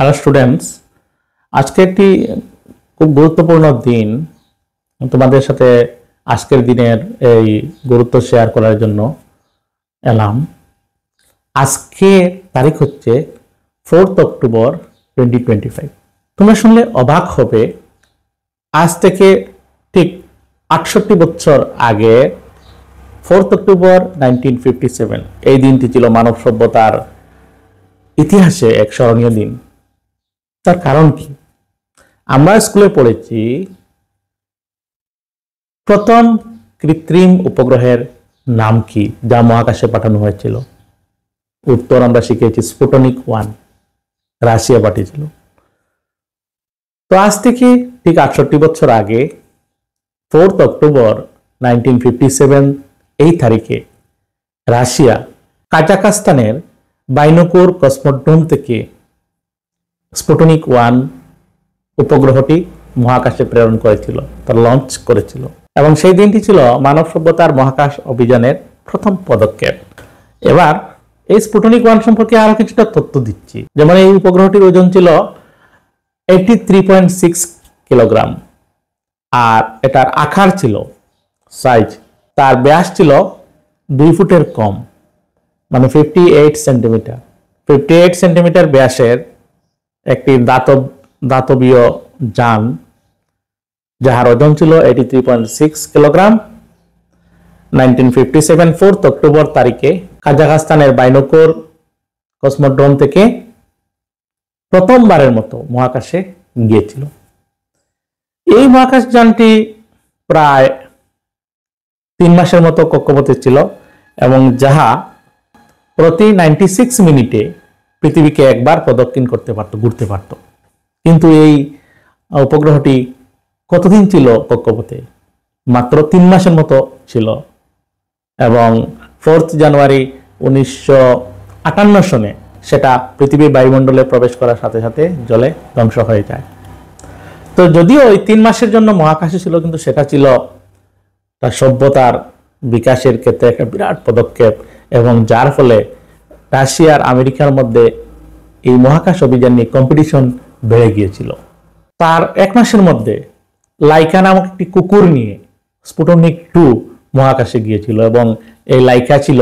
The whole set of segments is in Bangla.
হ্যালো স্টুডেন্টস, আজকে একটি খুব গুরুত্বপূর্ণ দিন। তোমাদের সাথে আজকের দিনের এই গুরুত্ব শেয়ার করার জন্য এলাম। আজকে তারিখ হচ্ছে 4 অক্টোবর 2025। তোমরা শুনলে অবাক হবে, আজ থেকে ঠিক 68 বছর আগে 4 অক্টোবর 1957 এই দিনটি ছিল মানব সভ্যতার ইতিহাসে এক স্মরণীয় দিন। তার কারণ কি? আমরা স্কুলে পড়েছি প্রথম কৃত্রিম উপগ্রহের নাম কি যা মহাকাশে পাঠানো হয়েছিল। উত্তর আমরা শিখেছি স্পুটনিক 1, রাশিয়া পাঠিয়েছিল। তো আজ থেকে ঠিক 68 বছর আগে 4 অক্টোবর 1957 এই তারিখে রাশিয়া কাজাখস্তানের বাইনকুর কসমোড্রোম থেকে স্পুটনিক 1 উপগ্রহটি মহাকাশে প্রেরণ করেছিল, তা লঞ্চ করেছিল, এবং সেই দিনটি ছিল মানব সভ্যতার মহাকাশ অভিযানের প্রথম পদক্ষেপ। এবার এই স্পুটনিক 1 সম্পর্কে আরো কিছুটা তথ্য দিচ্ছি। যেমন এই উপগ্রহটির ওজন ছিল 83.6 কিলোগ্রাম, আর এটার আকার ছিল সাইজ, তার ব্যাস ছিল 2 ফুটের কম, মানে 58 সেন্টিমিটার। 58 সেন্টিমিটার ব্যাসের একটি দাতবীয় যান যাহার ওজন ছিল 83.6 কিলোগ্রাম 1957 4 অক্টোবর তারিখে কাজাখস্তানের বাইনকুর কসমোড্রোম থেকে প্রথমবারের মতো মহাকাশে গিয়েছিল। এই মহাকাশ যানটি প্রায় 3 মাসের মতো কক্ষপথে ছিল এবং যাহা প্রতি 96 মিনিটে পৃথিবীকে একবার প্রদক্ষিণ করতে পারত, ঘুরতে পারত। কিন্তু এই উপগ্রহটি কতদিন ছিল কক্ষপথে? মাত্র 3 মাসের মতো ছিল, এবং 4 জানুয়ারি 1958 সনে সেটা পৃথিবীর বায়ুমণ্ডলে প্রবেশ করার সাথে সাথে জলে ধ্বংস হয়ে যায়। তো যদিও ওই 3 মাসের জন্য মহাকাশে ছিল, কিন্তু সেটা ছিল তার সভ্যতার বিকাশের ক্ষেত্রে একটা বিরাট পদক্ষেপ, এবং যার ফলে রাশিয়া আর আমেরিকার মধ্যে এই মহাকাশ অভিযান নিয়ে কম্পিটিশন বেড়ে গিয়েছিল। তার 1 মাসের মধ্যে লাইকা নামক একটি কুকুর নিয়ে স্পুটনিক 2 মহাকাশে গিয়েছিল, এবং এই লাইকা ছিল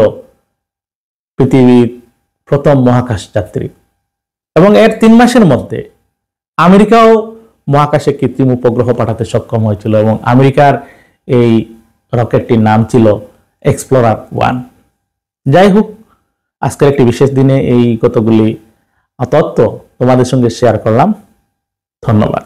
পৃথিবীর প্রথম মহাকাশ যাত্রী। এবং এর 3 মাসের মধ্যে আমেরিকাও মহাকাশে কৃত্রিম উপগ্রহ পাঠাতে সক্ষম হয়েছিল, এবং আমেরিকার এই রকেটটির নাম ছিল এক্সপ্লোরার 1। যাই হোক, আজকের একটি বিশেষ দিনে এই কতগুলি তথ্য তোমাদের সঙ্গে শেয়ার করলাম। ধন্যবাদ।